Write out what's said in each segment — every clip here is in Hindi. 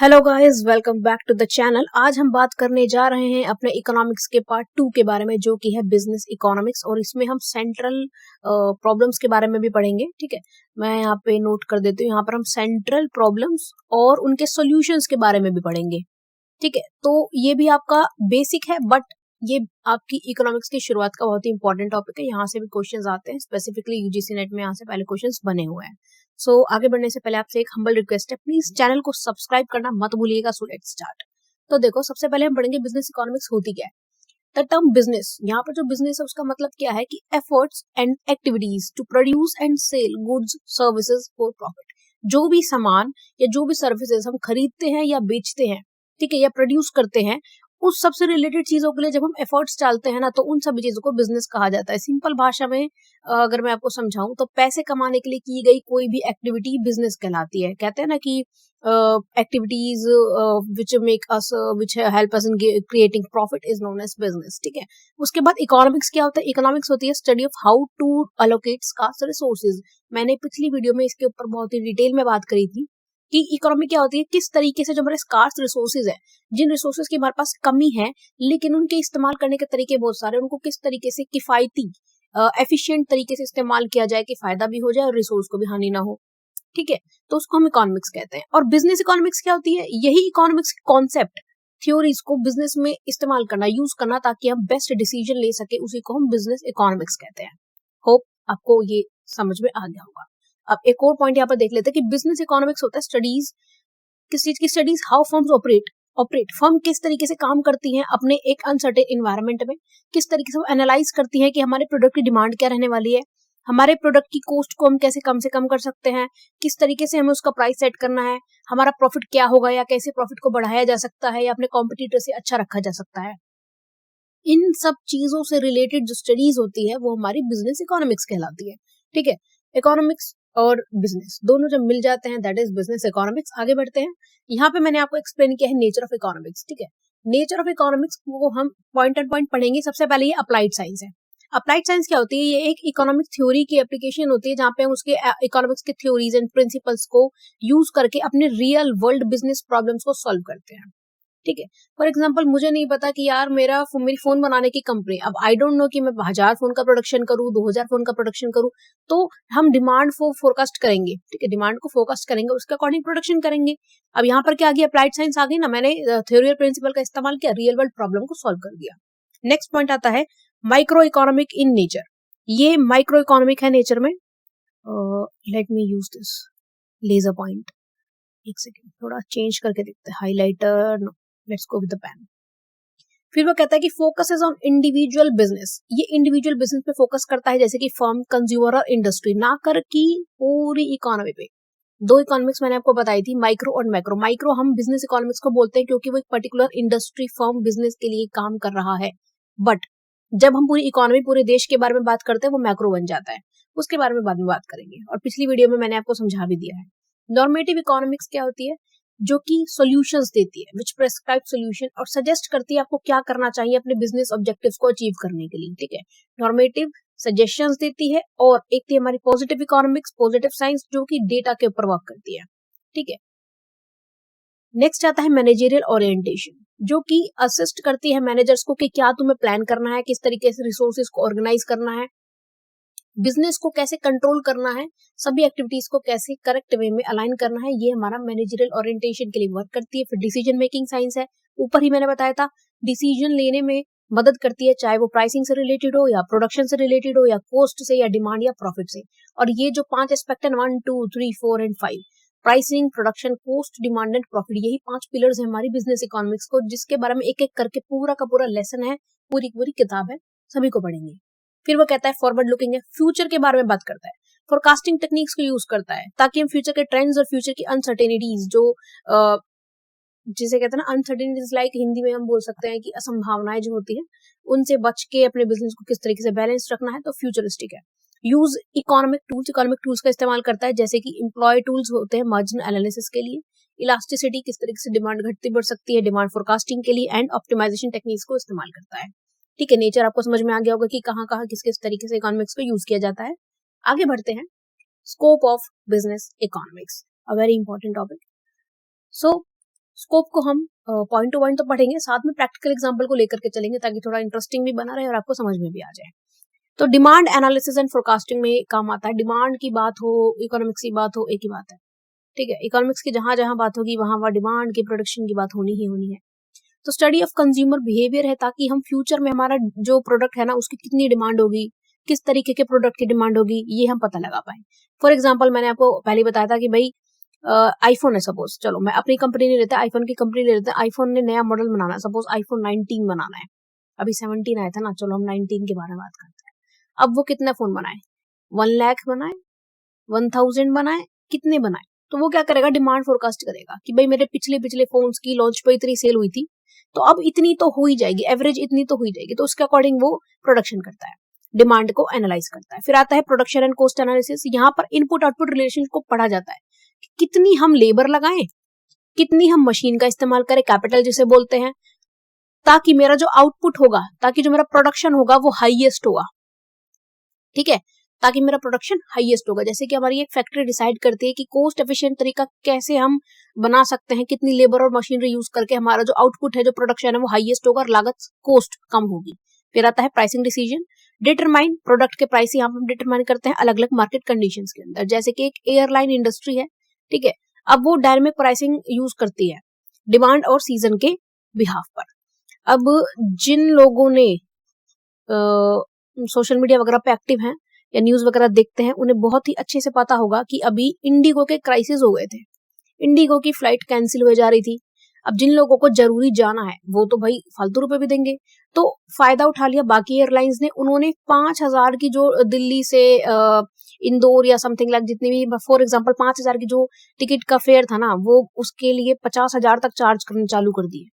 Hello guys, welcome back to the channel. आज हम बात करने जा रहे हैं अपने इकोनॉमिक्स के पार्ट 2 के बारे में, जो कि है बिजनेस इकोनॉमिक्स। और इसमें हम सेंट्रल प्रॉब्लम्स के बारे में भी पढ़ेंगे। ठीक है, मैं यहाँ पे नोट कर देती हूँ। यहाँ पर हम सेंट्रल प्रॉब्लम्स और उनके सॉल्यूशंस के बारे में भी पढ़ेंगे। ठीक है, तो ये भी आपका बेसिक है, बट ये आपकी इकोनॉमिक्स की शुरुआत का बहुत ही इंपॉर्टेंट टॉपिक है। यहाँ से भी क्वेश्चंस आते हैं, स्पेसिफिकली यूजीसी नेट में यहाँ से पहले क्वेश्चंस बने हुए हैं। सो आगे बढ़ने से पहले आपसे एक हम्बल रिक्वेस्ट है, प्लीज चैनल को सब्सक्राइब करना मत भूलिएगा। So let's start. तो देखो, सबसे पहले हम पढ़ेंगे बिजनेस इकोनॉमिक्स होती क्या है। द टर्म बिजनेस, यहाँ पर जो बिजनेस है उसका मतलब क्या है कि efforts and activities to produce and sell goods services for profit. जो भी सामान या जो भी सर्विसेज हम खरीदते हैं या बेचते हैं, ठीक है, या प्रोड्यूस करते हैं, उस सबसे रिलेटेड चीजों के लिए जब हम एफर्ट्स डालते हैं ना, तो उन सभी चीजों को बिजनेस कहा जाता है। सिंपल भाषा में अगर मैं आपको समझाऊं तो पैसे कमाने के लिए की गई कोई भी एक्टिविटी बिजनेस कहलाती है। कहते हैं ना कि activities which make us which help us in creating profit is known as business. ठीक है, उसके बाद इकोनॉमिक्स क्या होता है। इकोनॉमिक्स होती है study of how to allocate scarce resources. मैंने पिछली वीडियो में इसके ऊपर बहुत ही डिटेल में बात करी थी कि इकोनॉमी क्या होती है, किस तरीके से जो हमारे स्कार्स रिसोर्सेज है, जिन रिसोर्सेज की हमारे पास कमी है लेकिन उनके इस्तेमाल करने के तरीके बहुत सारे, उनको किस तरीके से किफायती एफिशिएंट तरीके से इस्तेमाल किया जाए कि फायदा भी हो जाए और रिसोर्स को भी हानि ना हो। ठीक है, तो उसको हम इकोनॉमिक्स कहते हैं। और बिजनेस इकोनॉमिक्स क्या होती है, यही इकोनॉमिक्स कॉन्सेप्ट थ्योरीज को बिजनेस में इस्तेमाल करना, यूज करना, ताकि हम बेस्ट डिसीजन ले सके, उसी को हम बिजनेस इकोनॉमिक्स कहते हैं। होप आपको ये समझ में आ गया होगा। अब एक और पॉइंट यहाँ पर देख लेते हैं कि बिजनेस इकोनॉमिक्स होता है स्टडीज, किस चीज की studies, how firms operate firm किस तरीके से काम करती हैं अपने एक अनसर्टेन इन्वायरमेंट में, किस तरीके से वो एनालाइज करती हैं कि हमारे प्रोडक्ट की डिमांड क्या रहने वाली है, हमारे प्रोडक्ट की कॉस्ट को हम कैसे कम से कम कर सकते हैं, किस तरीके से हमें उसका प्राइस सेट करना है, हमारा प्रॉफिट क्या होगा, या कैसे प्रॉफिट को बढ़ाया जा सकता है या अपने कॉम्पिटिटर से अच्छा रखा जा सकता है। इन सब चीजों से रिलेटेड जो स्टडीज होती है वो हमारी बिजनेस इकोनॉमिक्स कहलाती है। ठीक है, इकोनॉमिक्स और बिजनेस दोनों जब मिल जाते हैं, दैट इज बिजनेस इकोनॉमिक्स। आगे बढ़ते हैं। यहाँ पे मैंने आपको एक्सप्लेन किया है नेचर ऑफ इकोनॉमिक्स। ठीक है, नेचर ऑफ इकोनॉमिक्स को हम पॉइंट एंड पॉइंट पढ़ेंगे। सबसे पहले ये अप्लाइड साइंस है। अप्लाइड साइंस क्या होती है, ये एक इकोनॉमिक थ्योरी की एप्लीकेशन होती है, जहाँ पे हम उसके इकोनॉमिक्स के थ्योरीज एंड प्रिंसिपल्स को यूज करके अपने रियल वर्ल्ड बिजनेस प्रॉब्लम्स को सॉल्व करते हैं। ठीक है, फॉर एग्जाम्पल मुझे नहीं पता कि यार मेरी फोन बनाने की कंपनी, अब आई डोंट नो कि मैं 1000 फोन का प्रोडक्शन करूं, 2000 फोन का प्रोडक्शन करूं, तो हम डिमांड को फोरकास्ट करेंगे। ठीक है, डिमांड को फोरकास्ट करेंगे, उसके अकॉर्डिंग प्रोडक्शन करेंगे। अब यहाँ पर क्या आ गया, अप्लाइड साइंस आ गई ना, मैंने थ्योरी और प्रिंसिपल का इस्तेमाल किया, रियल वर्ल्ड प्रॉब्लम को सॉल्व कर दिया। नेक्स्ट पॉइंट आता है माइक्रो इकोनॉमिक इन नेचर। ये माइक्रो इकोनॉमिक है नेचर में। Let me use this laser point. एक सेकेंड, थोड़ा चेंज करके देखते हैं, highlighter, no, let's go with the pen. फिर वो कहता है कि focus is on individual business. ये इंडिविजुअल बिजनेस पे फोकस करता है, जैसे कि फर्म, कंज्यूमर और इंडस्ट्री, ना कर की पूरी इकोनॉमी पे। दो इकोनॉमिक्स मैंने आपको बताई थी, माइक्रो और मैक्रो। माइक्रो हम बिजनेस इकोनॉमिक्स को बोलते हैं क्योंकि वो एक पर्टिकुलर इंडस्ट्री, फर्म, बिजनेस के लिए काम कर रहा है। बट जब हम पूरी इकोनॉमी, पूरे देश के बारे में बात करते हैं, वो मैक्रो बन जाता है। उसके बारे में बाद में बात करेंगे, और पिछली वीडियो में मैंने आपको समझा भी दिया है। नॉर्मेटिव इकोनॉमिक्स क्या होती है, जो कि सॉल्यूशंस देती है, विच प्रेस्क्राइब सॉल्यूशन, और सजेस्ट करती है आपको क्या करना चाहिए अपने बिजनेस ऑब्जेक्टिव्स को अचीव करने के लिए। ठीक है, नॉर्मेटिव सजेशंस देती है। और एक थी हमारी पॉजिटिव इकोनॉमिक्स, पॉजिटिव साइंस, जो कि डेटा के ऊपर वर्क करती है। ठीक है, नेक्स्ट आता है मैनेजरियल ओरिएंटेशन, जो कि असिस्ट करती है मैनेजर्स को कि क्या तुम्हें प्लान करना है, किस तरीके से रिसोर्सेज को ऑर्गेनाइज करना है, बिजनेस को कैसे कंट्रोल करना है, सभी एक्टिविटीज को कैसे करेक्ट वे में अलाइन करना है। ये हमारा मैनेजरियल ओरिएंटेशन के लिए वर्क करती है। फिर डिसीजन मेकिंग साइंस है, ऊपर ही मैंने बताया था, डिसीजन लेने में मदद करती है, चाहे वो प्राइसिंग से रिलेटेड हो, या प्रोडक्शन से रिलेटेड हो, या कॉस्ट से, या डिमांड, या प्रॉफिट से। और ये जो 5 एस्पेक्ट है, 1, 2, 3, 4 and 5, pricing, production, cost, demand and profit, यही 5 पिलर्स है हमारी बिजनेस इकोनॉमिक्स को, जिसके बारे में एक एक करके पूरा का पूरा लेसन है, पूरी पूरी किताब है, सभी को पढ़ेंगे। फिर वो कहता है फॉरवर्ड लुकिंग है, फ्यूचर के बारे में बात करता है, फोरकास्टिंग टेक्निक्स को यूज करता है ताकि हम फ्यूचर के ट्रेंड्स और फ्यूचर की अनसर्टेनिटीज, जो जिसे कहते हैं ना अनसर्टेनिटीज, लाइक हिंदी में हम बोल सकते हैं कि असंभावनाएं जो होती है, उनसे बच के अपने बिजनेस को किस तरीके से बैलेंस रखना है, तो फ्यूचरिस्टिक है। यूज इकोनॉमिक टूल्स का इस्तेमाल करता है, जैसे कि एम्प्लॉय टूल्स होते हैं मार्जिन एनालिसिस के लिए, इलास्टिसिटी, किस तरीके से डिमांड घटती बढ़ सकती है, डिमांड फोरकास्टिंग के लिए, एंड ऑप्टिमाइजेशन टेक्निक्स को इस्तेमाल करता है। ठीक है, नेचर आपको समझ में आ गया होगा कि कहाँ कहाँ किस किस तरीके से इकोनॉमिक्स को यूज किया जाता है। आगे बढ़ते हैं, scope of business economics, a very important topic. So scope को हम पॉइंट टू पॉइंट तो पढ़ेंगे, साथ में प्रैक्टिकल एग्जांपल को लेकर के चलेंगे ताकि थोड़ा इंटरेस्टिंग भी बना रहे और आपको समझ में भी आ जाए। तो डिमांड एनालिसिस एंड फोरकास्टिंग में काम आता है। डिमांड की बात हो, इकोनॉमिक्स की बात हो, एक ही बात है, ठीक है। इकोनॉमिक्स की जहां जहां बात होगी वहां वहां डिमांड की, प्रोडक्शन की बात होनी ही होनी है। तो स्टडी ऑफ कंज्यूमर बिहेवियर है, ताकि हम फ्यूचर में हमारा जो प्रोडक्ट है ना उसकी कितनी डिमांड होगी, किस तरीके के प्रोडक्ट की डिमांड होगी, ये हम पता लगा पाए। फॉर एग्जाम्पल मैंने आपको पहले बताया था कि भाई आईफोन है, सपोज, चलो मैं अपनी कंपनी नहीं लेता, आईफोन की कंपनी ले लेते हैं। आईफोन ने नया मॉडल बनाना है, सपोज आईफोन 19 बनाना है, अभी 17 आया था ना, चलो हम 19 के बारे में बात करते हैं। अब वो कितने फोन बनाए, 1 लाख बनाए, 1000 बनाए, कितने बनाए, तो वो क्या करेगा, डिमांड फोरकास्ट करेगा कि भाई मेरे पिछले पिछले फोन्स की लॉन्च पे इतनी सेल हुई थी, तो अब इतनी तो हो ही जाएगी, एवरेज इतनी तो हो ही जाएगी, तो उसके अकॉर्डिंग वो प्रोडक्शन करता है, डिमांड को एनालाइज करता है। फिर आता है प्रोडक्शन एंड कॉस्ट एनालिसिस। यहाँ पर इनपुट आउटपुट रिलेशन को पढ़ा जाता है, कितनी हम लेबर लगाएं, कितनी हम मशीन का इस्तेमाल करें, कैपिटल जिसे बोलते हैं, ताकि मेरा जो आउटपुट होगा, ताकि जो मेरा प्रोडक्शन होगा वो हाईएस्ट होगा, ठीक है, ताकि मेरा प्रोडक्शन हाईएस्ट होगा। जैसे कि हमारी एक फैक्ट्री डिसाइड करती है कि कोस्ट एफिशिएंट तरीका कैसे हम बना सकते हैं, कितनी लेबर और मशीनरी यूज करके हमारा जो आउटपुट है, जो प्रोडक्शन है वो हाईएस्ट होगा और लागत कॉस्ट कम होगी। फिर आता है प्राइसिंग डिसीजन। डिटरमाइन प्रोडक्ट के प्राइस यहाँ पर हम डिटरमाइन करते हैं अलग अलग मार्केट कंडीशंस के अंदर। जैसे कि एक एयरलाइन इंडस्ट्री है, ठीक है, अब वो डायनामिक प्राइसिंग यूज करती है डिमांड और सीजन के बिहाफ पर। अब जिन लोगों ने सोशल मीडिया वगैरह पे एक्टिव हैं या न्यूज वगैरह देखते हैं, उन्हें बहुत ही अच्छे से पता होगा कि अभी इंडिगो के क्राइसिस हो गए थे, इंडिगो की फ्लाइट कैंसिल हो जा रही थी। अब जिन लोगों को जरूरी जाना है वो तो भाई फालतू रुपए भी देंगे, तो फायदा उठा लिया बाकी एयरलाइंस ने। उन्होंने 5000 की जो दिल्ली से इंदौर या समथिंग लाइक जितनी भी, फॉर एग्जांपल 5000 की जो टिकट का फेयर था ना, वो उसके लिए 50,000 तक चार्ज करने चालू कर दिए,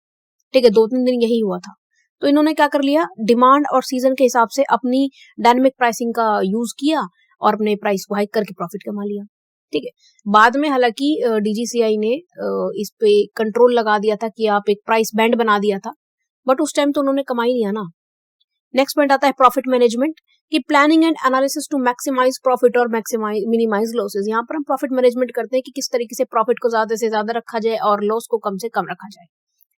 ठीक है। 2-3 दिन यही हुआ था। तो इन्होंने क्या कर लिया, डिमांड और सीजन के हिसाब से अपनी डायनामिक प्राइसिंग का यूज किया और अपने प्राइस को हाइक करके प्रॉफिट कमा लिया, ठीक है। बाद में हालांकि डीजीसीआई ने इस पे कंट्रोल लगा दिया था कि आप एक प्राइस बैंड बना दिया था, बट उस टाइम तो उन्होंने कमाई लिया ना। नेक्स्ट पॉइंट आता है प्रॉफिट मैनेजमेंट की planning and analysis to maximise profit और मिनिमाइज लॉसेस। यहाँ पर हम प्रॉफिट मैनेजमेंट करते हैं कि किस तरीके से प्रॉफिट को ज्यादा से ज्यादा रखा जाए और लॉस को कम से कम रखा जाए,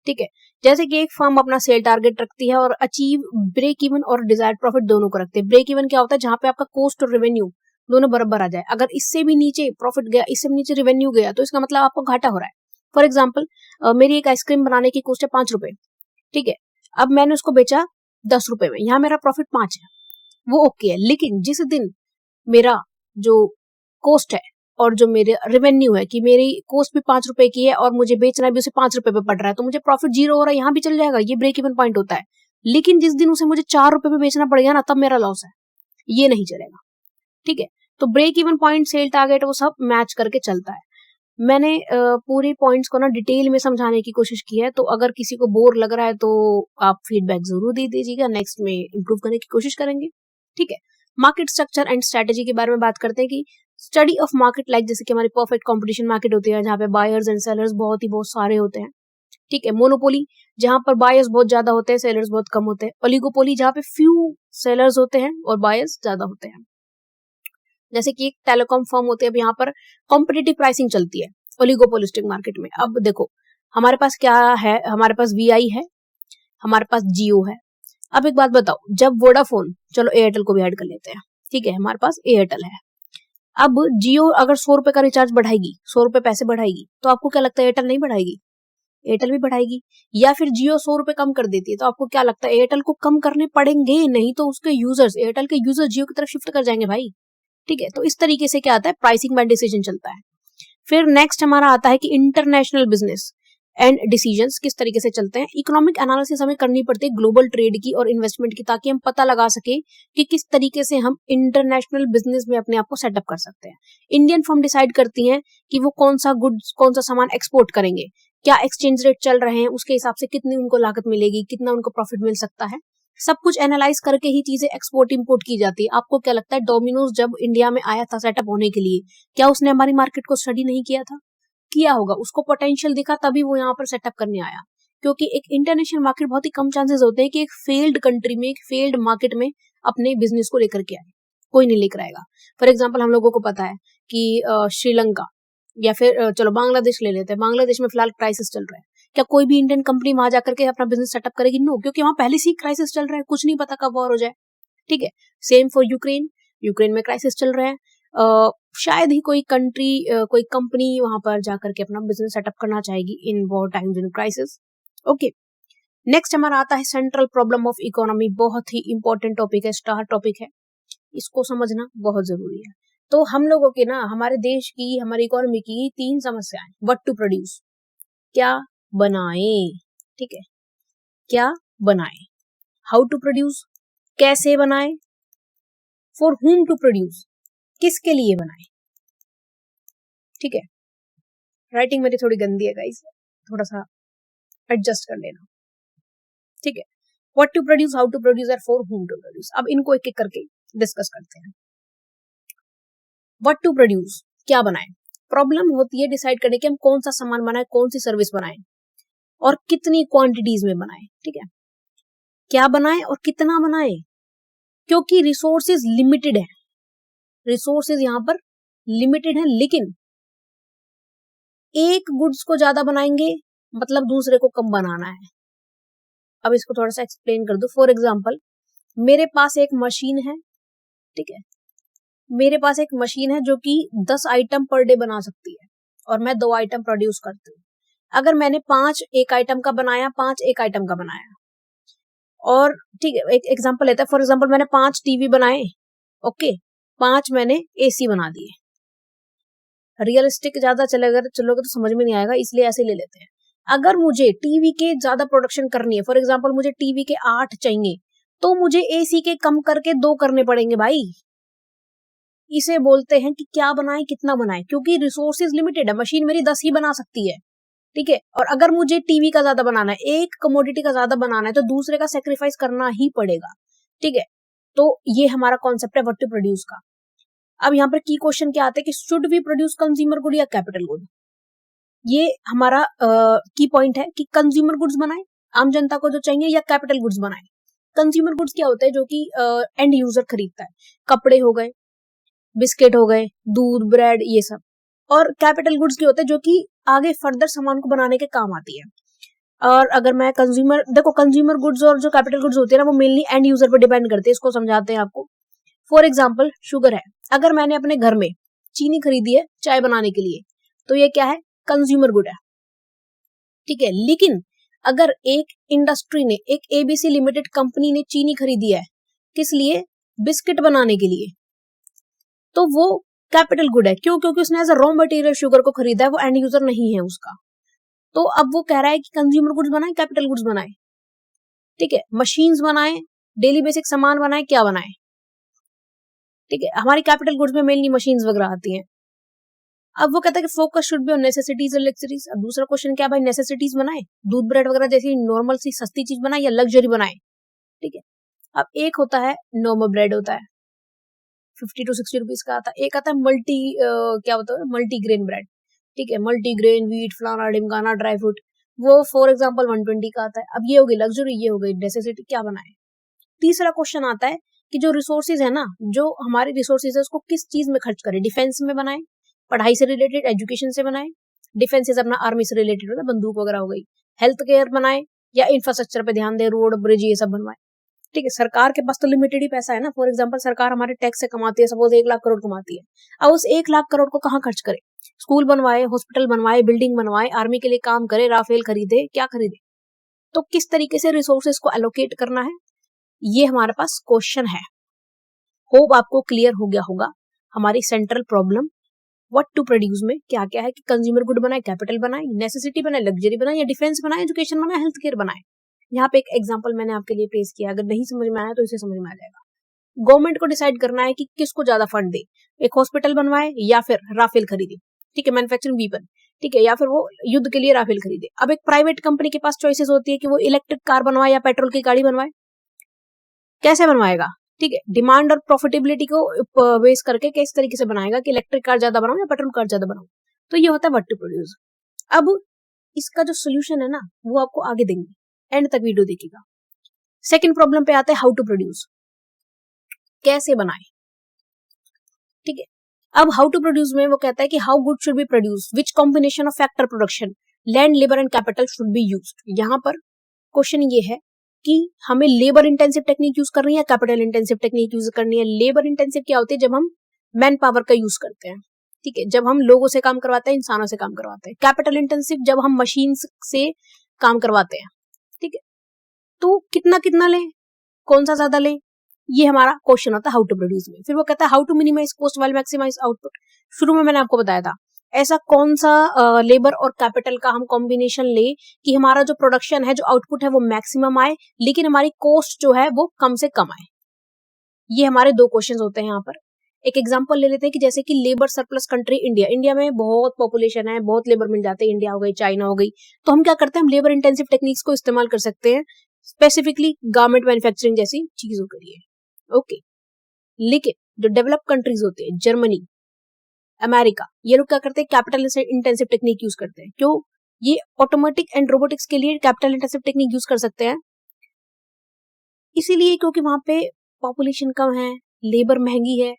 ठीक है। जैसे कि एक फर्म अपना सेल टारगेट रखती है और अचीव ब्रेक इवन और डिजायर्ड प्रॉफिट दोनों को रखते हैं। ब्रेक इवन क्या होता है, जहां पे आपका कॉस्ट और रेवेन्यू दोनों बराबर आ जाए। अगर इससे भी नीचे प्रॉफिट गया, इससे भी नीचे रेवेन्यू गया, तो इसका मतलब आपको घाटा हो रहा है। फॉर एग्जाम्पल मेरी एक आइसक्रीम बनाने की कॉस्ट है 5 रुपए, ठीक है, अब मैंने उसको बेचा 10 रुपए में, यहाँ मेरा प्रॉफिट 5 है, वो ओके है। लेकिन जिस दिन मेरा जो कॉस्ट है और जो मेरे रेवेन्यू है कि मेरी कॉस्ट भी 5 रुपए की है और मुझे बेचना भी उसे 5 रुपए पे पड़ रहा है, तो मुझे प्रॉफिट 0 हो रहा है, यहाँ भी चल जाएगा, ये ब्रेक इवन पॉइंट होता है। लेकिन जिस दिन उसे मुझे 4 रुपए पे बेचना पड़ेगा ना, तब मेरा लॉस है, ये नहीं चलेगा, ठीक है। तो break even point, sale target, वो सब मैच करके चलता है। मैंने पूरी पॉइंट्स को ना डिटेल में समझाने की कोशिश की है, तो अगर किसी को बोर लग रहा है तो आप फीडबैक जरूर दे दीजिएगा, नेक्स्ट में इंप्रूव करने की कोशिश करेंगे, ठीक है। मार्केट स्ट्रक्चर एंड स्ट्रेटेजी के बारे में बात करते हैं कि स्टडी ऑफ मार्केट लाइक, जैसे कि हमारी परफेक्ट कंपटीशन मार्केट होती है जहाँ पे बायर्स एंड सेलर्स बहुत सारे होते हैं, ठीक है। मोनोपोली, जहां पर बायर्स बहुत ज्यादा होते हैं, सेलर्स बहुत कम होते हैं। ओलिगोपोली, जहाँ पे फ्यू सेलर्स होते हैं और बायर्स ज्यादा होते हैं। जैसे कि एक टेलीकॉम फर्म होती है, अब यहाँ पर कॉम्पिटिटिव प्राइसिंग चलती है ओलिगोपोलिस्टिक मार्केट में। अब देखो हमारे पास क्या है, हमारे पास वीआई है, हमारे पास जियो है। अब एक बात बताओ, जब वोडाफोन, चलो एयरटेल को भी ऐड कर लेते हैं, ठीक है, हमारे पास एयरटेल है। अब जियो अगर 100 रुपए का रिचार्ज बढ़ाएगी, 100 रुपए पैसे बढ़ाएगी, तो आपको क्या लगता है एयरटेल नहीं बढ़ाएगी? एयरटेल भी बढ़ाएगी। या फिर जियो 100 रुपए कम कर देती है, तो आपको क्या लगता है एयरटेल को कम करने पड़ेंगे? नहीं तो उसके यूजर्स, एयरटेल के यूजर्स जियो की तरफ शिफ्ट कर जाएंगे भाई, ठीक है। तो इस तरीके से क्या आता है, प्राइसिंग बाय डिसीजन चलता है। फिर नेक्स्ट हमारा आता है कि इंटरनेशनल बिजनेस एंड डिसीजंस किस तरीके से चलते हैं। इकोनॉमिक एनालिसिस हमें करनी पड़ती है ग्लोबल ट्रेड की और इन्वेस्टमेंट की, ताकि हम पता लगा सके कि किस तरीके से हम इंटरनेशनल बिजनेस में अपने आप को सेटअप कर सकते हैं। इंडियन फर्म डिसाइड करती हैं कि वो कौन सा गुड्स, कौन सा सामान एक्सपोर्ट करेंगे, क्या एक्सचेंज रेट चल रहे हैं, उसके हिसाब से कितनी उनको लागत मिलेगी, कितना उनको प्रॉफिट मिल सकता है, सब कुछ एनालाइज करके ही चीजें एक्सपोर्ट इंपोर्ट की जाती है। आपको क्या लगता है डोमिनोज जब इंडिया में आया था सेटअप होने के लिए, क्या उसने हमारी मार्केट को स्टडी नहीं किया था? किया होगा, उसको पोटेंशियल दिखा तभी वो यहाँ पर सेटअप करने आया। क्योंकि एक इंटरनेशनल मार्केट बहुत ही कम चांसेस होते हैं कि एक फेल्ड कंट्री में, एक फेल्ड मार्केट में अपने बिजनेस को लेकर के आए, कोई नहीं लेकर आएगा। फॉर एग्जाम्पल हम लोगों को पता है कि श्रीलंका या फिर चलो बांग्लादेश ले लेते हैं, बांग्लादेश में फिलहाल क्राइसिस चल रहा है, क्या कोई भी इंडियन कंपनी वहां जाकर के अपना बिजनेस सेटअप करेगी? नो, क्योंकि वहां पहले से ही क्राइसिस चल रहा है, कुछ नहीं पता कब वॉर हो जाए, ठीक है। सेम फॉर यूक्रेन, यूक्रेन में क्राइसिस चल रहा है, शायद ही कोई कंट्री कोई कंपनी वहां पर जाकर के अपना बिजनेस सेटअप करना चाहेगी in war times, in crisis. Okay, next हमारा आता है सेंट्रल प्रॉब्लम ऑफ इकोनॉमी। बहुत ही इंपॉर्टेंट टॉपिक है, स्टार टॉपिक है, इसको समझना बहुत जरूरी है। तो हम लोगों के ना, हमारे देश की, हमारी इकोनॉमी की 3 समस्याएं, व्हाट टू प्रोड्यूस, क्या बनाएं, ठीक है, क्या बनाएं, हाउ टू प्रोड्यूस, कैसे बनाएं, फॉर whom टू प्रोड्यूस, किसके लिए बनाएं, ठीक है। राइटिंग मेरी थोड़ी गंदी है गाइस, थोड़ा सा एडजस्ट कर लेना, ठीक है। What to produce, how to produce और फॉर whom टू प्रोड्यूस। अब इनको एक एक करके डिस्कस करते हैं। व्हाट टू प्रोड्यूस, क्या बनाएं। प्रॉब्लम होती है डिसाइड करने की हम कौन सा सामान बनाएं, कौन सी सर्विस बनाएं और कितनी क्वांटिटीज में बनाएं, ठीक है। क्या बनाएं और कितना बनाएं, क्योंकि रिसोर्सेज लिमिटेड है, रिसोर्सेज यहां पर लिमिटेड है, लेकिन एक गुड्स को ज्यादा बनाएंगे मतलब दूसरे को कम बनाना है। अब इसको थोड़ा सा एक्सप्लेन कर दो। फॉर एग्जाम्पल, मेरे पास एक मशीन है, ठीक है, मेरे पास एक मशीन है जो कि 10 आइटम पर डे बना सकती है और मैं 2 आइटम प्रोड्यूस करती हूँ। अगर मैंने 5 एक आइटम का बनाया, 5 एक आइटम का बनाया, और ठीक है, एक एग्जांपल लेता है। फॉर एग्जांपल, मैंने 5 टीवी बनाए, ओके, 5 मैंने एसी बना दिए। रियलिस्टिक ज्यादा चलोगे तो समझ में नहीं आएगा, इसलिए ऐसे ले लेते हैं। अगर मुझे टीवी के ज्यादा प्रोडक्शन करनी है, फॉर एग्जाम्पल मुझे टीवी के 8 चाहिए, तो मुझे एसी के कम करके 2 करने पड़ेंगे भाई। इसे बोलते हैं कि क्या बनाए, कितना बनाए, क्योंकि रिसोर्सेज लिमिटेड है, मशीन मेरी 10 ही बना सकती है, ठीक है। और अगर मुझे टीवी का ज्यादा बनाना है, एक कमोडिटी का ज्यादा बनाना है, तो दूसरे का सेक्रीफाइस करना ही पड़ेगा, ठीक है। तो ये हमारा कॉन्सेप्ट है व्हाट टू प्रोड्यूस का। अब यहाँ पर की क्वेश्चन क्या आता है कि should we produce consumer good या कैपिटल गुड। ये हमारा की पॉइंट है कि कंज्यूमर गुड्स बनाए, आम जनता को जो चाहिए, या कैपिटल गुड्स बनाए। कंज्यूमर गुड्स क्या होता है, जो कि एंड यूजर खरीदता है, कपड़े हो गए, बिस्किट हो गए, दूध, ब्रेड, ये सब। और कैपिटल गुड्स क्या होते हैं, जो कि आगे फर्दर सामान को बनाने के काम आती है। और अगर मैं कंज्यूमर, देखो कंज्यूमर गुड्स और जो कैपिटल गुड्स होते हैं ना, वो मेनली एंड यूजर पर डिपेंड करते हैं। इसको समझाते हैं आपको। फॉर एग्जाम्पल, शुगर है, अगर मैंने अपने घर में चीनी खरीदी है चाय बनाने के लिए, तो ये क्या है, कंज्यूमर गुड है, ठीक है। लेकिन अगर एक इंडस्ट्री ने, एक एबीसी लिमिटेड कंपनी ने चीनी खरीदी है, किस लिए, बिस्किट बनाने के लिए, तो वो कैपिटल गुड है। क्यों, क्योंकि उसने as a raw material sugar को खरीदा है, वो एंड यूजर नहीं है उसका। तो अब वो कह रहा है कि कंज्यूमर गुड्स बनाए, कैपिटल गुड्स बनाए, ठीक है, मशीन्स बनाए, डेली बेसिक सामान बनाए, क्या बनाए, ठीक है। हमारी कैपिटल गुड्स में मेनली मशीन्स वगैरह आती हैं। अब वो कहता है कि focus should be on necessities और लग्जरीज। अब दूसरा क्वेश्चन क्या, भाई नेसेसिटीज बनाए, दूध ब्रेड वगैरह जैसी नॉर्मल सी सस्ती चीज बनाए, या लग्जरी बनाए, ठीक है। अब एक होता है नॉर्मल ब्रेड, होता है 50 to 60 रुपीज का आता है। एक आता है मल्टी क्या होता है, मल्टी ग्रेन ब्रेड, ठीक है, मल्टी ग्रेन, व्हीट, फलाना ढिमकाना, ड्राई फ्रूट, वो फॉर एग्जाम्पल 120 का आता है। अब ये हो गई लग्जरी, ये हो गई नेसेसिटी, क्या बनाए। तीसरा क्वेश्चन आता है कि जो रिसोर्सेज है ना, जो हमारे रिसोर्सेज है, उसको किस चीज में खर्च करें। डिफेंस में बनाए, पढ़ाई से रिलेटेड, एजुकेशन से बनाए। डिफेंस अपना आर्मी से रिलेटेड होता है, बंदूक वगैरह हो गई। हेल्थ केयर बनाए, या इंफ्रास्ट्रक्चर पे ध्यान दे, रोड, ब्रिज, ये सब बनवाए, ठीक है। सरकार के पास तो लिमिटेड ही पैसा है ना। फॉर एग्जाम्पल, सरकार हमारे टैक्स से कमाती है, सपोज 1 लाख करोड़ कमाती है। अब उस 1 लाख करोड़ को कहाँ खर्च करे, स्कूल बनवाए, हॉस्पिटल बनवाए, बिल्डिंग बनवाए, आर्मी के लिए काम करे, राफेल खरीदे, क्या खरीदे। तो किस तरीके से रिसोर्सेज को एलोकेट करना है, ये हमारे पास क्वेश्चन है। होप आपको क्लियर हो गया होगा हमारी central problem what to produce में क्या क्या है, कि कंज्यूमर गुड बनाए, कैपिटल बनाए, नेसेसिटी बनाए, लग्जरी बनाए, या डिफेंस बनाए, एजुकेशन बनाए, हेल्थ केयर बनाए। यहाँ पे एक एग्जांपल मैंने आपके लिए पेश किया, अगर नहीं समझ में आया तो इसे समझ में आ जाएगा। गवर्नमेंट को डिसाइड करना है कि किसको ज्यादा फंड दे, एक हॉस्पिटल बनवाए या फिर राफेल खरीदे, ठीक है, मैन्युफैक्चरिंग वीपन, ठीक है, या फिर वो युद्ध के लिए राफेल खरीदे। अब एक प्राइवेट कंपनी के पास चॉइसेस होती है कि वो इलेक्ट्रिक कार बनवाए या पेट्रोल की गाड़ी बनवाए। कैसे बनवाएगा, ठीक है, डिमांड और प्रॉफिटेबिलिटी को बेस करके किस तरीके से बनाएगा कि इलेक्ट्रिक कार ज्यादा बनाओ या पेट्रोल कार ज्यादा बनाओ। तो ये होता है व्हाट टू प्रोड्यूस। अब इसका जो सोल्यूशन है ना, वो आपको आगे देंगे, एंड तक वीडियो देखिएगा। सेकंड प्रॉब्लम पे आते हैं हाउ टू प्रोड्यूस, कैसे बनाए, ठीक है। अब हाउ टू प्रोड्यूस में वो कहता है कि how good should be produce, which combination of factor production land, labour and capital should be used. यहाँ पर क्वेश्चन ये है कि हमें लेबर इंटेंसिव टेक्निक यूज करनी है, कैपिटल इंटेंसिव टेक्निक यूज करनी है। लेबर इंटेंसिव क्या होती है? जब हम मैन पावर का यूज करते हैं, ठीक है, जब हम लोगों से काम करवाते हैं, इंसानों से काम करवाते हैं। कैपिटल इंटेंसिव जब हम मशीन से काम करवाते हैं, ठीक है। तो कितना कितना लें, कौन सा ज्यादा लें, ये हमारा क्वेश्चन होता है हाउ टू प्रोड्यूस में। फिर वो कहता है how to minimise cost while maximise output. शुरू में मैंने आपको बताया था ऐसा कौन सा लेबर और कैपिटल का हम कॉम्बिनेशन ले कि हमारा जो प्रोडक्शन है, जो आउटपुट है वो मैक्सिमम आए, लेकिन हमारी कॉस्ट जो है वो कम से कम आए। ये हमारे दो क्वेश्चन होते हैं यहाँ पर। एक एग्जांपल ले लेते हैं कि जैसे कि labour surplus country India, India में बहुत पॉपुलेशन है, बहुत लेबर मिल जाते हैं, इंडिया हो गई, चाइना हो गई, तो हम क्या करते हैं, हम लेबर इंटेंसिव टेक्निक्स को इस्तेमाल कर सकते हैं स्पेसिफिकली गारमेंट मैन्युफैक्चरिंग जैसी चीजों के लिए। ओके, लेकिन जो डेवलप कंट्रीज होते हैं, जर्मनी, अमेरिका, ये लोग क्या करते हैं, कैपिटल इंटेंसिव टेक्निक यूज करते हैं। क्यों? ये ऑटोमेटिक एंड रोबोटिक्स के लिए कैपिटल इंटेंसिव टेक्निक यूज कर सकते हैं, इसीलिए क्योंकि वहां पे पॉपुलेशन कम है, लेबर महंगी है,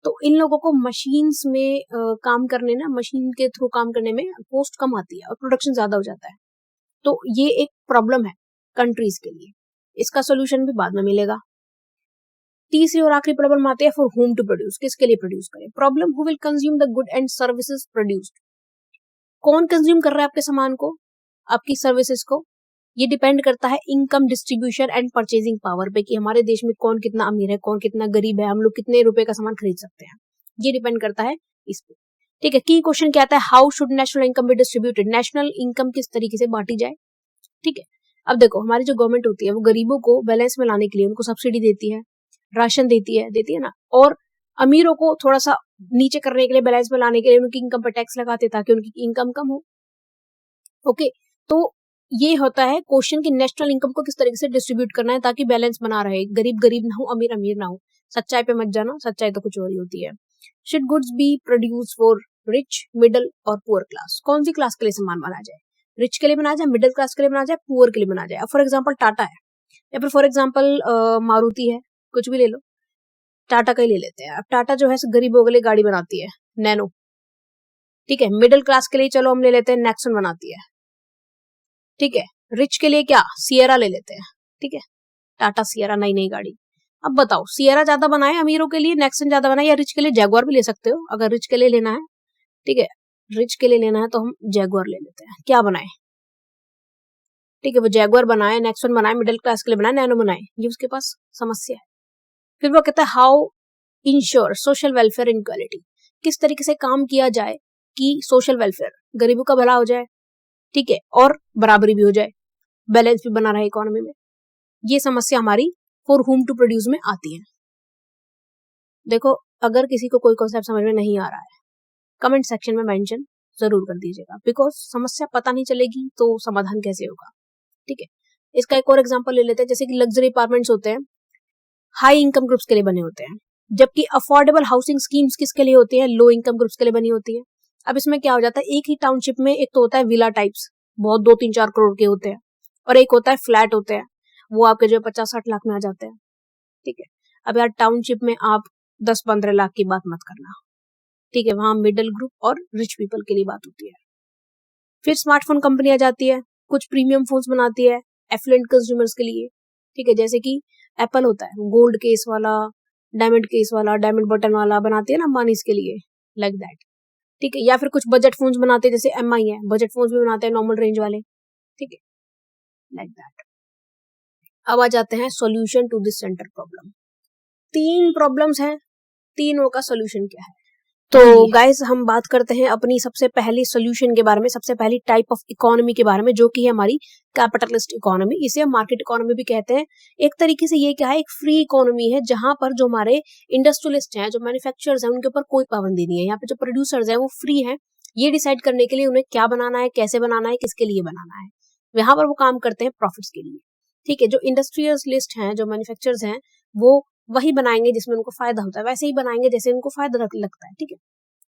तो इन लोगों को मशीन्स में काम करने ना, मशीन के थ्रू काम करने में कॉस्ट कम आती है और प्रोडक्शन ज्यादा हो जाता है। तो ये एक प्रॉब्लम है कंट्रीज के लिए, इसका सोल्यूशन भी बाद में मिलेगा। तीसरी और आखिरी प्रॉब्लम आती है फॉर होम टू प्रोड्यूस, किसके लिए प्रोड्यूस करें। Problem who will consume the good and services produced, कौन कंज्यूम कर रहा है आपके सामान को, आपकी सर्विसेज को। ये डिपेंड करता है income distribution and purchasing power पे कि हमारे देश में कौन कितना अमीर है, कौन कितना गरीब है, हम लोग कितने रुपए का सामान खरीद सकते हैं, ये डिपेंड करता है इस पे। ठीक है, की क्वेश्चन क्या आता है, how should national income be distributed, national income किस तरीके से बांटी जाए। ठीक है, अब देखो हमारी जो गवर्नमेंट होती है वो गरीबों को बैलेंस में लाने के लिए उनको सब्सिडी देती है, राशन देती है ना, और अमीरों को थोड़ा सा नीचे करने के लिए, बैलेंस में लाने के लिए उनकी इनकम पर टैक्स लगाते ताकि उनकी इनकम कम हो। ओके, तो ये होता है क्वेश्चन कि नेशनल इनकम को किस तरीके से डिस्ट्रीब्यूट करना है ताकि बैलेंस बना रहे, गरीब गरीब ना हो, अमीर अमीर ना हो। सच्चाई पे मत जाना, सच्चाई तो कुछ और ही होती है। Should goods B produce for rich, middle और पुअर क्लास, कौन सी क्लास के लिए सामान बनाया जाए, रिच के लिए बनाया जाए, मिडिल क्लास के लिए बनाया जाए, पुअर के लिए बनाया जाए। फॉर एग्जाम्पल टाटा है, या फिर फॉर एग्जाम्पल मारुति है, कुछ भी ले लो, टाटा का ही ले लेते हैं। अब टाटा जो है गरीबों के लिए गाड़ी बनाती है, नैनो। ठीक है, मिडिल क्लास के लिए चलो हम ले लेते हैं नेक्सन बनाती है। ठीक है, रिच के लिए क्या, सियरा ले लेते हैं। ठीक है, टाटा सियरा, नई नई गाड़ी। अब बताओ सियरा ज्यादा बनाए अमीरों के लिए, नेक्सन ज्यादा बनाए, या रिच के लिए जैगुआर भी ले सकते हो अगर रिच के लिए लेना है। ठीक है, रिच के लिए लेना है तो हम जैगुआर ले लेते हैं। क्या बनाए, ठीक है, वो जैगुआर बनाए, नेक्सन बनाए, मिडिल क्लास के लिए बनाए, नैनो बनाए, ये उसके पास समस्या है। फिर वो कहता है how ensure social welfare inequality, किस तरीके से काम किया जाए कि सोशल वेलफेयर, गरीबों का भला हो जाए, ठीक है, और बराबरी भी हो जाए, बैलेंस भी बना रहे इकोनॉमी में। ये समस्या हमारी फॉर होम टू प्रोड्यूस में आती है। देखो अगर किसी को कोई कॉन्सेप्ट समझ में नहीं आ रहा है, कमेंट सेक्शन में मेंशन जरूर कर दीजिएगा, बिकॉज समस्या पता नहीं चलेगी तो समाधान कैसे होगा। ठीक है, इसका एक और एग्जांपल ले लेते हैं, जैसे कि लग्जरी अपार्टमेंट्स होते हैं, हाई इनकम ग्रुप्स के लिए बने होते हैं, जबकि अफोर्डेबल हाउसिंग स्कीम्स किसके लिए होती है, लो इनकम ग्रुप्स के लिए बनी होती है। अब इसमें क्या हो जाता है, एक ही टाउनशिप में एक तो होता है विला टाइप्स, बहुत 2-3-4 करोड़ के होते हैं, और एक होता है फ्लैट होते हैं, वो आपके जो 50-60 लाख में आ जाते हैं। ठीक है, अब यार टाउनशिप में आप 10-15 लाख की बात मत करना। ठीक है, वहां मिडिल ग्रुप और रिच पीपल के लिए बात होती है। फिर स्मार्टफोन कंपनी आ जाती है, कुछ प्रीमियम फोन्स बनाती है एफ्लुएंट कंज्यूमर्स के लिए। ठीक है, जैसे कि एप्पल होता है गोल्ड केस वाला, डायमंड केस वाला, डायमंड बटन वाला बनाती है ना अंबानीज के लिए, लाइक दैट। ठीक है, या फिर कुछ बजट फोन्स बनाते हैं, जैसे एमआई है, बजट फोन्स भी बनाते हैं नॉर्मल रेंज वाले। ठीक है, लाइक दैट। अब आ जाते हैं solution to this centre problem. 3 problems हैं, तीनों का सॉल्यूशन क्या है। तो गाइस हम बात करते हैं अपनी सबसे पहली सॉल्यूशन के बारे में, सबसे पहली टाइप ऑफ इकोनॉमी के बारे में, जो कि है हमारी कैपिटलिस्ट इकोनॉमी। इसे हम मार्केट इकोनॉमी भी कहते हैं। एक तरीके से ये क्या है, एक फ्री इकोनॉमी है जहां पर जो हमारे इंडस्ट्रियलिस्ट हैं, जो मैन्युफैक्चरर्स हैं, उनके ऊपर कोई पाबंदी नहीं है। यहाँ पे जो प्रोड्यूसर्स हैं वो फ्री है ये डिसाइड करने के लिए उन्हें क्या बनाना है, कैसे बनाना है, किसके लिए बनाना है। यहाँ पर वो काम करते हैं प्रॉफिट्स के लिए। ठीक है, जो इंडस्ट्रियलिस्ट हैं, जो मैन्युफैक्चरर्स हैं, वो वही बनाएंगे जिसमें उनको फायदा होता है, वैसे ही बनाएंगे जैसे उनको फायदा लगता है। ठीक है,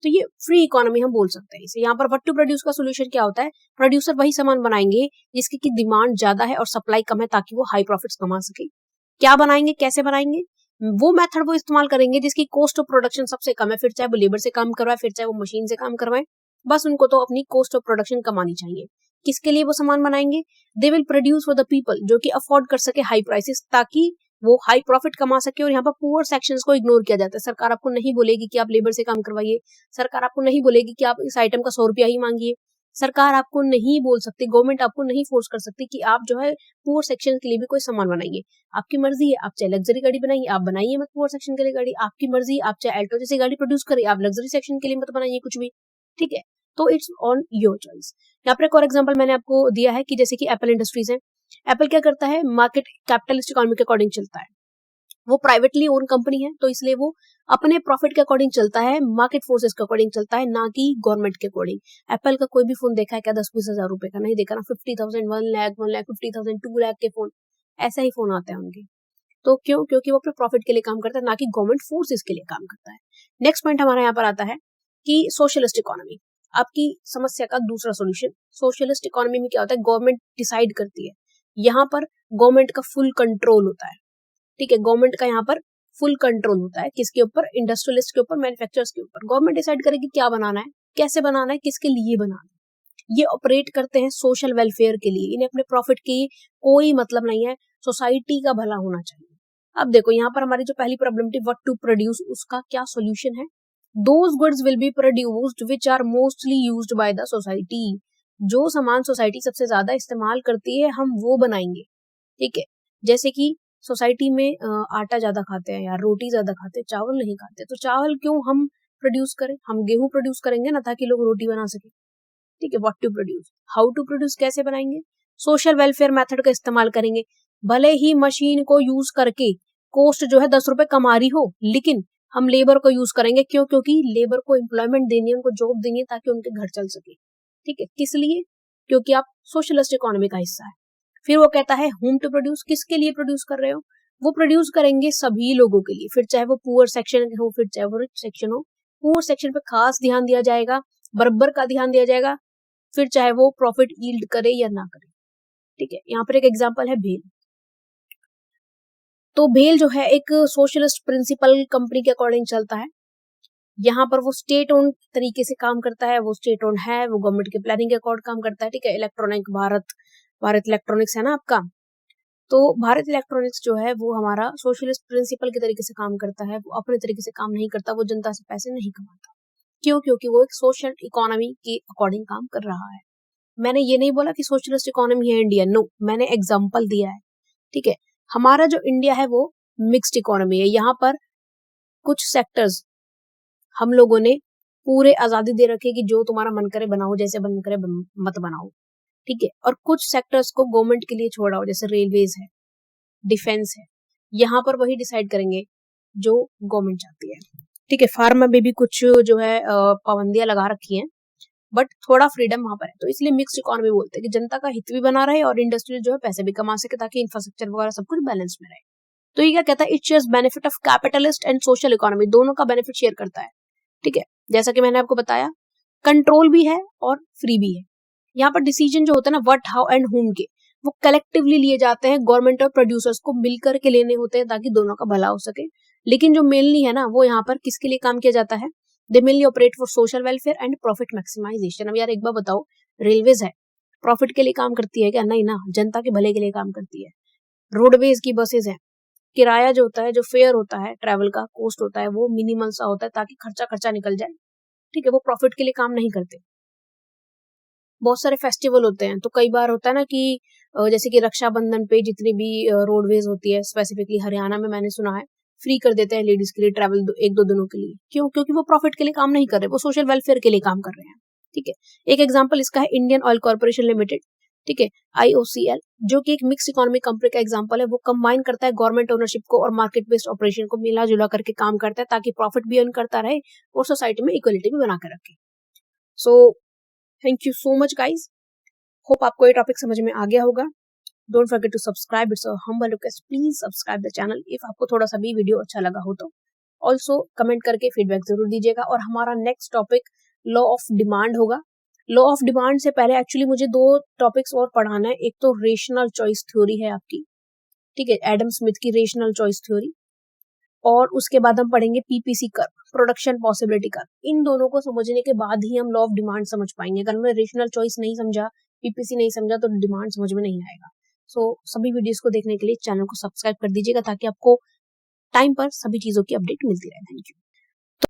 तो ये फ्री इकोनॉमी हम बोल सकते हैं इसे। यहाँ पर व्हाट टू प्रोड्यूस का सोल्यूशन क्या होता है, प्रोड्यूसर वही सामान बनाएंगे जिसकी की डिमांड ज्यादा है और सप्लाई कम है, ताकि वो हाई प्रॉफिट्स कमा सके। क्या बनाएंगे, कैसे बनाएंगे, वो मेथड वो इस्तेमाल करेंगे जिसकी कॉस्ट ऑफ प्रोडक्शन सबसे कम है, फिर चाहे वो लेबर से काम करवाए, फिर चाहे वो मशीन से काम करवाए, बस उनको तो अपनी कॉस्ट ऑफ प्रोडक्शन कमानी चाहिए। किसके लिए वो सामान बनाएंगे? They will produce for the people, जो कि अफोर्ड कर सके हाई प्राइसेस, ताकि वो हाई प्रॉफिट कमा सके। और यहाँ पर पुअर सेक्शंस को इग्नोर किया जाता है। सरकार आपको नहीं बोलेगी कि आप लेबर से काम करवाइए, सरकार आपको नहीं बोलेगी कि आप इस आइटम का 100 रुपया ही मांगिए, सरकार आपको नहीं बोल सकती, गवर्नमेंट आपको नहीं फोर्स कर सकती कि आप जो है पुअर सेक्शन के लिए भी कोई सामान बनाइए। आपकी मर्जी है, आप चाहे लग्जरी गाड़ी बनाइए, आप बनाइए मत पुअर सेक्शन के लिए गाड़ी, आपकी मर्जी, आप चाहे अल्टो जैसी गाड़ी प्रोड्यूस करिए, आप लग्जरी सेक्शन के लिए मत बनाइए कुछ भी, ठीक है। तो इट्स ऑन योर चॉइस। यहाँ पर एक और एग्जांपल मैंने आपको दिया है कि जैसे कि एप्पल इंडस्ट्रीज है। एप्पल क्या करता है? मार्केट कैपिटलिस्ट इकोनॉमी के अकॉर्डिंग चलता है। वो प्राइवेटली ओन कंपनी है, तो इसलिए वो अपने प्रॉफिट के अकॉर्डिंग चलता है, मार्केट फोर्सेस के अकॉर्डिंग चलता है, ना कि गवर्नमेंट के अकॉर्डिंग। एप्पल का कोई भी फोन देखा है क्या 10-20 हजार रुपए का? नहीं देखा ना। 50,000, 1 लाख, 1,50,000, 2 लाख के फोन, ऐसा ही फोन आते हैं उनके। तो क्यों? क्योंकि वो अपने प्रॉफिट के लिए काम करता है, ना कि गवर्नमेंट फोर्सेस के लिए काम करता है। नेक्स्ट पॉइंट हमारा यहाँ पर आता है कि सोशलिस्ट इकोनॉमी। आपकी समस्या का दूसरा सोल्यूशन। सोशलिस्ट इकोनॉमी में क्या होता है? गवर्नमेंट डिसाइड करती है। यहाँ पर गवर्नमेंट का फुल कंट्रोल होता है, ठीक है। गवर्नमेंट का यहाँ पर फुल कंट्रोल होता है, किसके ऊपर? इंडस्ट्रियलिस्ट के ऊपर, मैन्युफैक्चरर्स के ऊपर। गवर्नमेंट डिसाइड करेगी क्या बनाना है, कैसे बनाना है, किसके लिए बनाना है। ये ऑपरेट करते हैं सोशल वेलफेयर के लिए, इन्हें अपने प्रॉफिट की कोई मतलब नहीं है, सोसाइटी का भला होना चाहिए। अब देखो यहाँ पर हमारी जो पहली प्रॉब्लम थी, व्हाट टू प्रोड्यूस, उसका क्या सोल्यूशन है? Those goods will be produced which are mostly used by the society. जो सामान सोसाइटी सबसे ज्यादा इस्तेमाल करती है, हम वो बनाएंगे, ठीक है। जैसे कि सोसाइटी में आटा ज्यादा खाते हैं या रोटी ज्यादा खाते हैं, चावल नहीं खाते, तो चावल क्यों हम प्रोड्यूस करें? हम गेहूं प्रोड्यूस करेंगे ना, ताकि लोग रोटी बना सके, ठीक है। What to produce, how to produce, कैसे बनाएंगे? सोशल वेलफेयर मेथड का इस्तेमाल करेंगे। भले ही मशीन को यूज करके कॉस्ट जो है 10 रुपए कमा रही हो, लेकिन हम लेबर को यूज करेंगे। क्यों? क्योंकि लेबर को एम्प्लॉयमेंट देनी है, उनको जॉब देनी है, ताकि उनके घर चल सके, ठीक है। किस लिए? क्योंकि आप सोशलिस्ट इकोनॉमी का हिस्सा है। फिर वो कहता है होम टू प्रोड्यूस, किसके लिए प्रोड्यूस कर रहे हो? वो प्रोड्यूस करेंगे सभी लोगों के लिए, फिर चाहे वो पुअर सेक्शन हो, फिर चाहे वो रिच सेक्शन हो। पुअर सेक्शन पे खास ध्यान दिया जाएगा, बराबर का ध्यान दिया जाएगा, फिर चाहे वो प्रॉफिट यील्ड करे या ना करे, ठीक है। यहाँ पर एक एग्जांपल है भेल। तो भेल जो है एक सोशलिस्ट प्रिंसिपल कंपनी के अकॉर्डिंग चलता है। यहाँ पर वो स्टेट ओन तरीके से काम करता है, वो स्टेट ओन है, वो गवर्नमेंट के प्लानिंग के अकॉर्ड काम करता है, ठीक है। इलेक्ट्रॉनिक भारत इलेक्ट्रॉनिक्स है ना आपका, तो भारत इलेक्ट्रॉनिक्स जो है वो हमारा सोशलिस्ट प्रिंसिपल के तरीके से काम करता है। वो अपने तरीके से काम नहीं करता, वो जनता से पैसे नहीं कमाता। क्यों? क्योंकि वो एक सोशल इकोनॉमी के अकॉर्डिंग काम कर रहा है। मैंने ये नहीं बोला कि सोशलिस्ट इकोनॉमी है इंडिया, नो, मैंने एग्जाम्पल दिया है, ठीक है। हमारा जो इंडिया है वो मिक्स्ड इकोनॉमी है। यहाँ पर कुछ सेक्टर्स हम लोगों ने पूरे आजादी दे रखी है कि जो तुम्हारा मन करे बनाओ, जैसे मन करे मत बनाओ, ठीक है। और कुछ सेक्टर्स को गवर्नमेंट के लिए छोड़ाओ, जैसे रेलवेज है, डिफेंस है, यहाँ पर वही डिसाइड करेंगे जो गवर्नमेंट चाहती है, ठीक है। फार्मा में भी कुछ जो है पाबंदियां लगा रखी हैं, बट थोड़ा फ्रीडम वहां पर है, तो इसलिए मिक्स्ड इकोनॉमी बोलते हैं कि जनता का हित भी बना रहे और इंडस्ट्री जो है पैसे भी कमा सके, ताकि इंफ्रास्ट्रक्चर वगैरह सब कुछ बैलेंस में रहे। तो ये क्या कहता है? It shares benefit of capitalist and social economy, दोनों का बेनिफिट शेयर करता है, ठीक है। जैसा कि मैंने आपको बताया, कंट्रोल भी है और फ्री भी है। यहाँ पर डिसीजन जो होता है ना, व्हाट, हाउ एंड होम के, वो कलेक्टिवली लिए जाते हैं, गवर्नमेंट और प्रोड्यूसर्स को मिलकर के लेने होते हैं, ताकि दोनों का भला हो सके। लेकिन जो मेनली है ना, वो यहाँ पर किसके लिए काम किया जाता है? They mainly operate for social welfare and profit maximisation. अब यार एक बार बताओ, रेलवेज है, प्रॉफिट के लिए काम करती है क्या? नहीं ना, जनता के भले के लिए काम करती है। रोडवेज की बसेज है, किराया जो होता है, जो फेयर होता है, ट्रैवल का कॉस्ट होता है, वो मिनिमल सा होता है, ताकि खर्चा निकल जाए, ठीक है। वो प्रॉफिट के लिए काम नहीं करते। बहुत सारे फेस्टिवल होते हैं, तो कई बार होता है ना कि जैसे कि रक्षाबंधन पे जितनी भी रोडवेज होती है, स्पेसिफिकली हरियाणा में मैंने सुना है, फ्री कर देते हैं लेडीज के लिए ट्रैवल 1-2 दिनों के लिए। क्यों? क्योंकि वो प्रॉफिट के लिए काम नहीं कर रहे, वो सोशल वेलफेयर के लिए काम कर रहे हैं, ठीक है। एक एग्जाम्पल इसका है इंडियन ऑयल कॉर्पोरेशन लिमिटेड, ठीक है, IOCL, जो कि एक मिक्स इकोनॉमी कंपनी का एग्जांपल है। वो कंबाइन करता है गवर्नमेंट ओनरशिप को और मार्केट बेस्ड ऑपरेशन को मिला जुला करके काम करता है, ताकि प्रॉफिट भी अर्न करता रहे और सोसाइटी में इक्वलिटी भी बना कर रखे। So thank you so much guys, hope आपको ये टॉपिक समझ में आ गया होगा। Don't forget to subscribe, it's a humble request, please subscribe the channel if आपको थोड़ा सा भी वीडियो अच्छा लगा हो तो। ऑल्सो कमेंट करके फीडबैक जरूर दीजिएगा। और हमारा next topic law of demand होगा। लॉ ऑफ डिमांड से पहले एक्चुअली मुझे 2 टॉपिक्स और पढ़ाना है। एक तो रेशनल चॉइस थ्योरी है आपकी, ठीक है, एडम स्मिथ की रेशनल चॉइस थ्योरी, और उसके बाद हम पढ़ेंगे PPC curve, production possibility curve. इन दोनों को समझने के बाद ही हम लॉ ऑफ डिमांड समझ पाएंगे। अगर हमने रेशनल चॉइस नहीं समझा, पीपीसी नहीं समझा तो डिमांड समझ में नहीं आएगा। सो सभी वीडियोस को देखने के लिए चैनल को सब्सक्राइब कर दीजिएगा ताकि आपको टाइम पर सभी चीज़ों की अपडेट मिलती रहे। Thank you.